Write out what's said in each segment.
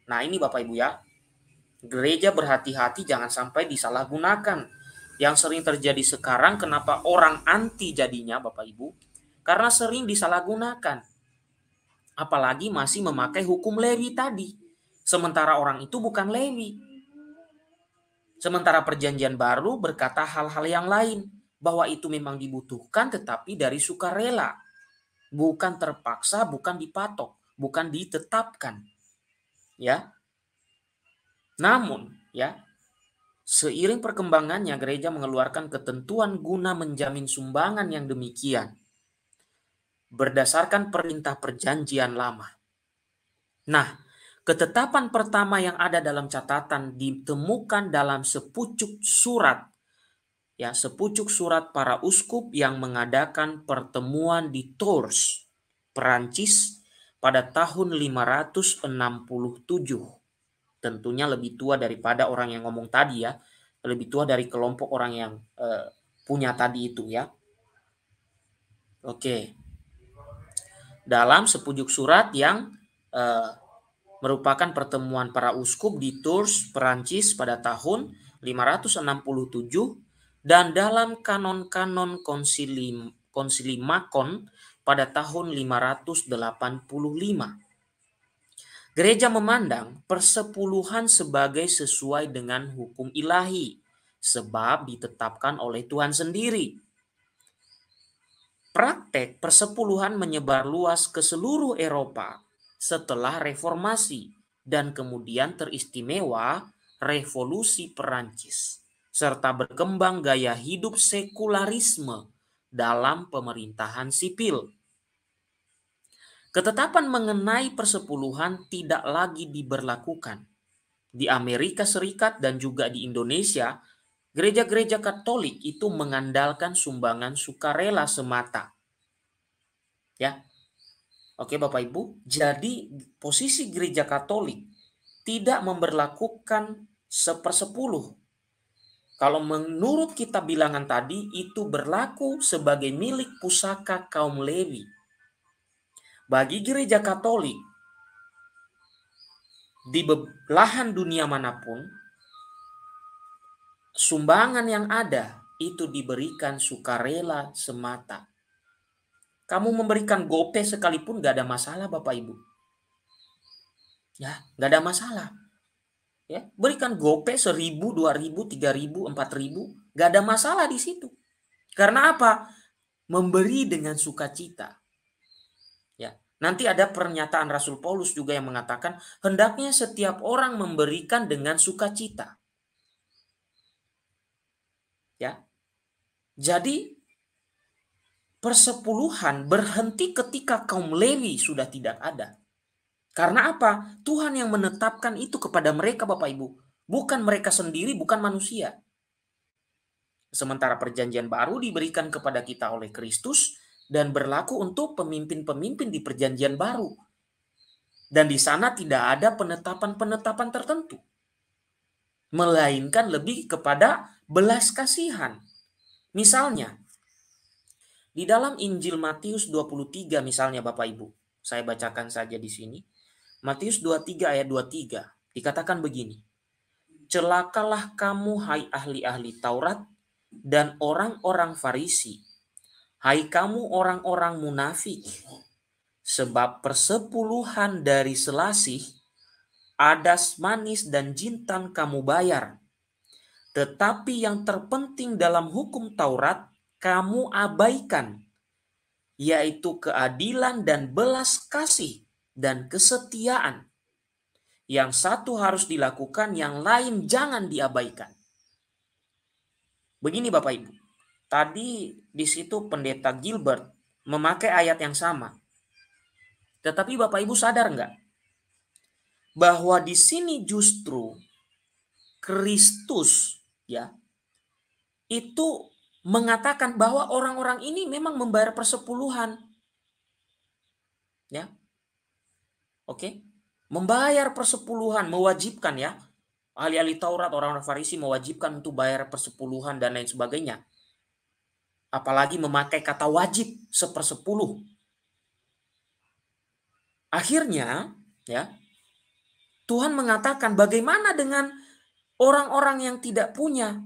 Nah ini Bapak Ibu ya, gereja berhati-hati jangan sampai disalahgunakan. Yang sering terjadi sekarang, kenapa orang anti jadinya Bapak Ibu? Karena sering disalahgunakan. Apalagi masih memakai hukum Lewi tadi. Sementara orang itu bukan Lewi. Sementara perjanjian baru berkata hal-hal yang lain. Bahwa itu memang dibutuhkan tetapi dari sukarela. Bukan terpaksa, bukan dipatok, bukan ditetapkan. Ya. Namun, ya, seiring perkembangannya gereja mengeluarkan ketentuan guna menjamin sumbangan yang demikian berdasarkan perintah perjanjian lama. Nah, ketetapan pertama yang ada dalam catatan ditemukan dalam sepucuk surat, ya, sepucuk surat para uskup yang mengadakan pertemuan di Tours, Perancis pada tahun 567. Tentunya lebih tua daripada orang yang ngomong tadi ya, lebih tua dari kelompok orang yang punya tadi itu ya. Oke. Dalam sepucuk surat yang merupakan pertemuan para uskup di Tours, Perancis pada tahun 567 dan dalam kanon-kanon konsili Makon pada tahun 585. Gereja memandang persepuluhan sebagai sesuai dengan hukum ilahi, sebab ditetapkan oleh Tuhan sendiri. Praktek persepuluhan menyebar luas ke seluruh Eropa setelah reformasi dan kemudian teristimewa revolusi Perancis, serta berkembang gaya hidup sekularisme dalam pemerintahan sipil. Ketetapan mengenai persepuluhan tidak lagi diberlakukan. Di Amerika Serikat dan juga di Indonesia, gereja-gereja Katolik itu mengandalkan sumbangan sukarela semata. Ya. Oke Bapak Ibu, jadi posisi gereja Katolik tidak memberlakukan 1/10. Kalau menurut kitab bilangan tadi itu berlaku sebagai milik pusaka kaum Lewi. Bagi gereja Katolik, di belahan dunia manapun, sumbangan yang ada itu diberikan sukarela semata. Kamu memberikan gope sekalipun gak ada masalah Bapak Ibu. Ya, gak ada masalah. Ya, berikan gope 1.000, 2.000, 3.000, 4.000, gak ada masalah di situ. Karena apa? Memberi dengan sukacita. Ya, nanti ada pernyataan Rasul Paulus juga yang mengatakan hendaknya setiap orang memberikan dengan sukacita. Ya. Jadi persepuluhan berhenti ketika kaum Lewi sudah tidak ada. Karena apa? Tuhan yang menetapkan itu kepada mereka Bapak Ibu. Bukan mereka sendiri, bukan manusia. Sementara perjanjian baru diberikan kepada kita oleh Kristus dan berlaku untuk pemimpin-pemimpin di perjanjian baru. Dan di sana tidak ada penetapan-penetapan tertentu. Melainkan lebih kepada belas kasihan. Misalnya, di dalam Injil Matius 23 misalnya Bapak Ibu. Saya bacakan saja di sini. Matius 23 ayat 23. Dikatakan begini. Celakalah kamu hai ahli-ahli Taurat dan orang-orang Farisi. Hai kamu orang-orang munafik. Sebab persepuluhan dari selasih, adas manis dan jintan kamu bayar. Tetapi yang terpenting dalam hukum Taurat kamu abaikan, yaitu keadilan dan belas kasih dan kesetiaan. Yang satu harus dilakukan, yang lain jangan diabaikan. Begini Bapak Ibu, tadi di situ Pendeta Gilbert memakai ayat yang sama. Tetapi Bapak Ibu sadar nggak bahwa di sini justru Kristus ya itu mengatakan bahwa orang-orang ini memang membayar persepuluhan. Ya. Oke. Membayar persepuluhan mewajibkan ya. Ahli-ahli Taurat, orang-orang Farisi mewajibkan untuk bayar persepuluhan dan lain sebagainya. Apalagi memakai kata wajib 1/10. Akhirnya ya Tuhan mengatakan bagaimana dengan orang-orang yang tidak punya?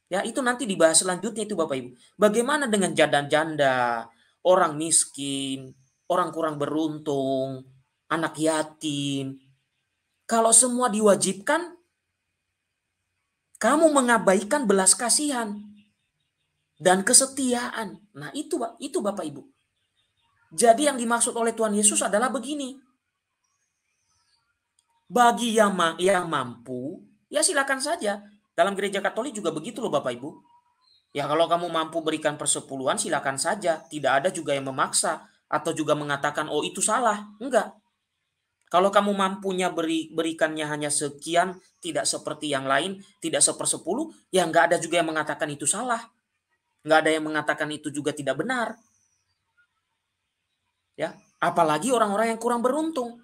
Ya, itu nanti dibahas selanjutnya itu Bapak Ibu. Bagaimana dengan janda-janda, orang miskin, orang kurang beruntung, anak yatim? Kalau semua diwajibkan, kamu mengabaikan belas kasihan dan kesetiaan. Nah, itu Bapak Ibu. Jadi yang dimaksud oleh Tuhan Yesus adalah begini. Bagi yang mampu, ya silakan saja. Dalam gereja Katolik juga begitu loh Bapak Ibu. Ya kalau kamu mampu berikan persepuluhan silakan saja. Tidak ada juga yang memaksa atau juga mengatakan oh itu salah. Enggak. Kalau kamu mampunya berikannya hanya sekian, tidak seperti yang lain, tidak sepersepuluh, ya enggak ada juga yang mengatakan itu salah. Enggak ada yang mengatakan itu juga tidak benar. Ya, apalagi orang-orang yang kurang beruntung.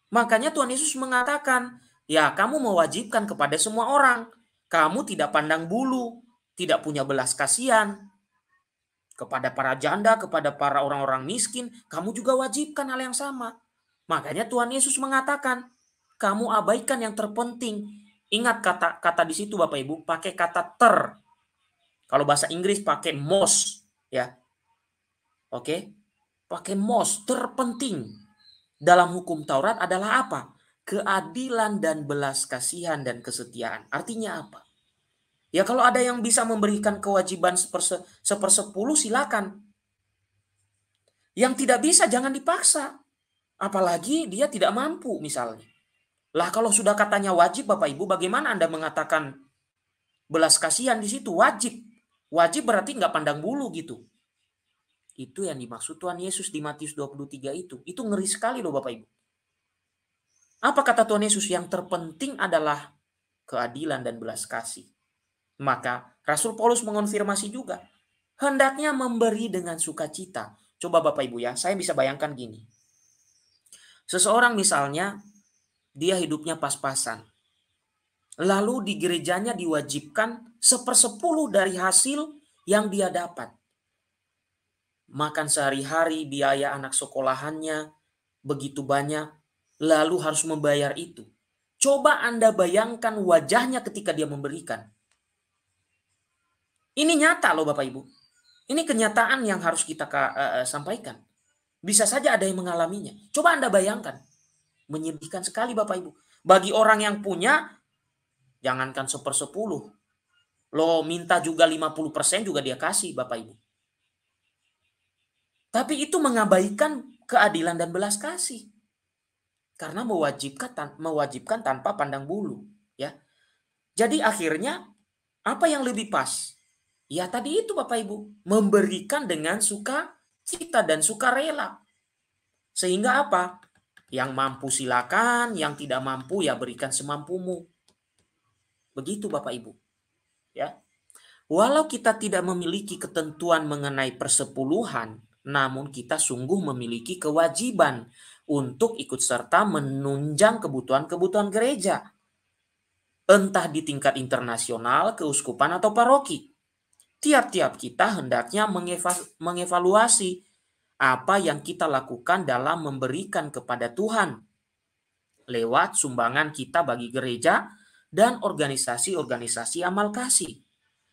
Makanya Tuhan Yesus mengatakan, ya kamu mewajibkan kepada semua orang. Kamu tidak pandang bulu, tidak punya belas kasihan. Kepada para janda, kepada para orang-orang miskin, kamu juga wajibkan hal yang sama. Makanya Tuhan Yesus mengatakan, kamu abaikan yang terpenting. Ingat kata di situ Bapak Ibu, pakai kata ter. Kalau bahasa Inggris pakai most, ya. Oke? Pakai most, terpenting. Dalam hukum Taurat adalah apa? Keadilan dan belas kasihan dan kesetiaan. Artinya apa? Ya kalau ada yang bisa memberikan kewajiban sepersepuluh silakan. Yang tidak bisa jangan dipaksa. Apalagi dia tidak mampu misalnya. Lah kalau sudah katanya wajib Bapak Ibu, bagaimana Anda mengatakan belas kasihan di situ? Wajib. Wajib berarti nggak pandang bulu gitu. Itu yang dimaksud Tuhan Yesus di Matius 23 itu. Itu ngeri sekali loh Bapak Ibu. Apa kata Tuhan Yesus? Yang terpenting adalah keadilan dan belas kasih. Maka Rasul Paulus mengonfirmasi juga. Hendaknya memberi dengan sukacita. Coba Bapak Ibu ya, saya bisa bayangkan gini. Seseorang misalnya, dia hidupnya pas-pasan. Lalu di gerejanya diwajibkan 1/10 dari hasil yang dia dapat. Makan sehari-hari, biaya anak sekolahannya, begitu banyak. Lalu harus membayar itu. Coba Anda bayangkan wajahnya ketika dia memberikan. Ini nyata loh Bapak Ibu. Ini kenyataan yang harus kita sampaikan. Bisa saja ada yang mengalaminya. Coba Anda bayangkan. Menyedihkan sekali Bapak Ibu. Bagi orang yang punya, jangankan 1/10. Lo minta juga 50% juga dia kasih Bapak Ibu. Tapi itu mengabaikan keadilan dan belas kasih. Karena mewajibkan tanpa pandang bulu. Ya. Jadi akhirnya apa yang lebih pas? Ya tadi itu Bapak Ibu. Memberikan dengan sukacita dan sukarela. Sehingga apa? Yang mampu silakan, yang tidak mampu ya berikan semampumu. Begitu Bapak Ibu. Ya. Walau kita tidak memiliki ketentuan mengenai persepuluhan, namun kita sungguh memiliki kewajiban untuk ikut serta menunjang kebutuhan-kebutuhan gereja. Entah di tingkat internasional, keuskupan atau paroki. Tiap-tiap kita hendaknya mengevaluasi apa yang kita lakukan dalam memberikan kepada Tuhan lewat sumbangan kita bagi gereja dan organisasi-organisasi amal kasih.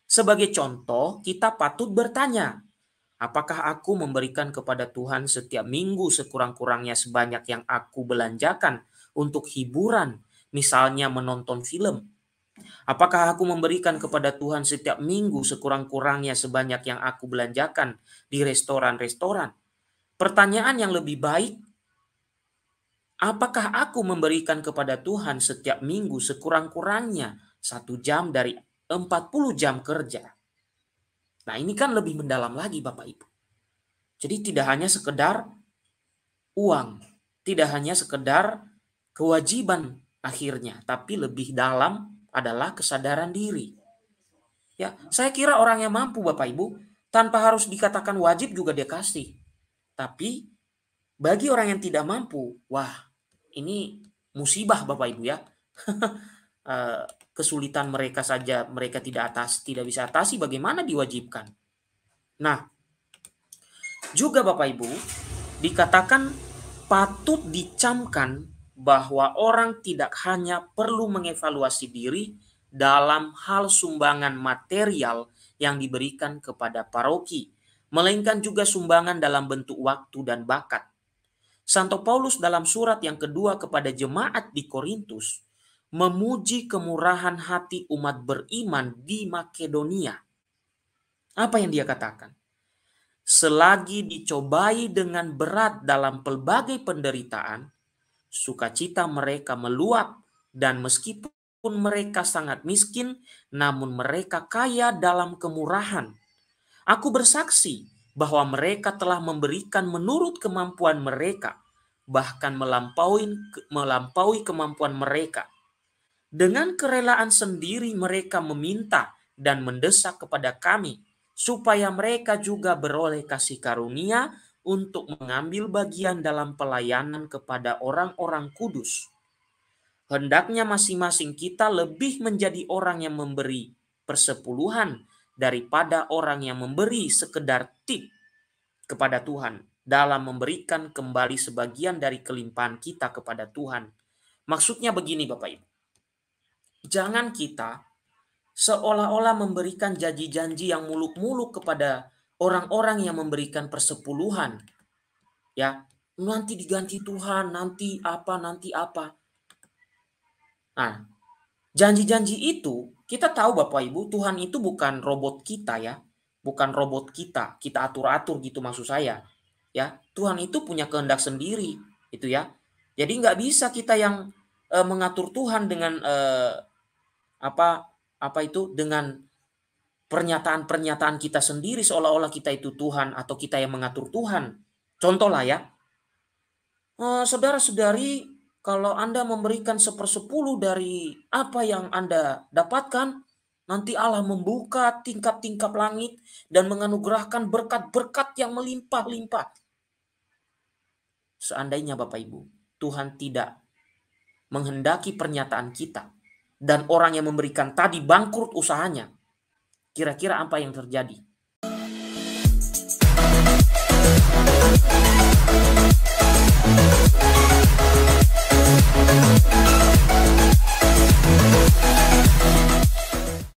Sebagai contoh, kita patut bertanya, apakah aku memberikan kepada Tuhan setiap minggu sekurang-kurangnya sebanyak yang aku belanjakan untuk hiburan, misalnya menonton film? Apakah aku memberikan kepada Tuhan setiap minggu sekurang-kurangnya sebanyak yang aku belanjakan di restoran-restoran? Pertanyaan yang lebih baik, apakah aku memberikan kepada Tuhan setiap minggu sekurang-kurangnya 1 jam dari 40 jam kerja? Nah ini kan lebih mendalam lagi Bapak Ibu. Jadi tidak hanya sekedar uang, tidak hanya sekedar kewajiban akhirnya, tapi lebih dalam adalah kesadaran diri. Ya, saya kira orang yang mampu Bapak Ibu, tanpa harus dikatakan wajib juga dia kasih. Tapi bagi orang yang tidak mampu, wah ini musibah Bapak Ibu ya. Kesulitan mereka saja mereka tidak bisa atasi, bagaimana diwajibkan. Nah, juga Bapak Ibu dikatakan patut dicamkan bahwa orang tidak hanya perlu mengevaluasi diri dalam hal sumbangan material yang diberikan kepada paroki, melainkan juga sumbangan dalam bentuk waktu dan bakat. Santo Paulus dalam surat yang kedua kepada jemaat di Korintus memuji kemurahan hati umat beriman di Makedonia. Apa yang dia katakan? Selagi dicobai dengan berat dalam pelbagai penderitaan, sukacita mereka meluap, dan meskipun mereka sangat miskin, namun mereka kaya dalam kemurahan. Aku bersaksi bahwa mereka telah memberikan menurut kemampuan mereka, bahkan melampaui kemampuan mereka. Dengan kerelaan sendiri mereka meminta dan mendesak kepada kami, supaya mereka juga beroleh kasih karunia untuk mengambil bagian dalam pelayanan kepada orang-orang kudus. Hendaknya masing-masing kita lebih menjadi orang yang memberi persepuluhan daripada orang yang memberi sekedar tip kepada Tuhan dalam memberikan kembali sebagian dari kelimpahan kita kepada Tuhan. Maksudnya begini Bapak Ibu, jangan kita seolah-olah memberikan janji-janji yang muluk-muluk kepada orang-orang yang memberikan persepuluhan. Ya, nanti diganti Tuhan, nanti apa, nanti apa. Nah, janji-janji itu kita tahu Bapak Ibu, Tuhan itu bukan robot kita ya. Bukan robot kita atur-atur gitu maksud saya. Ya, Tuhan itu punya kehendak sendiri, itu ya. Jadi nggak bisa kita yang mengatur Tuhan dengan dengan pernyataan-pernyataan kita sendiri seolah-olah kita itu Tuhan atau kita yang mengatur Tuhan. Contoh lah ya, saudara-saudari, kalau Anda memberikan 1/10 dari apa yang Anda dapatkan, nanti Allah membuka tingkap-tingkap langit dan menganugerahkan berkat-berkat yang melimpah-limpah. Seandainya Bapak Ibu, Tuhan tidak menghendaki pernyataan kita dan orang yang memberikan tadi bangkrut usahanya, kira-kira apa yang terjadi?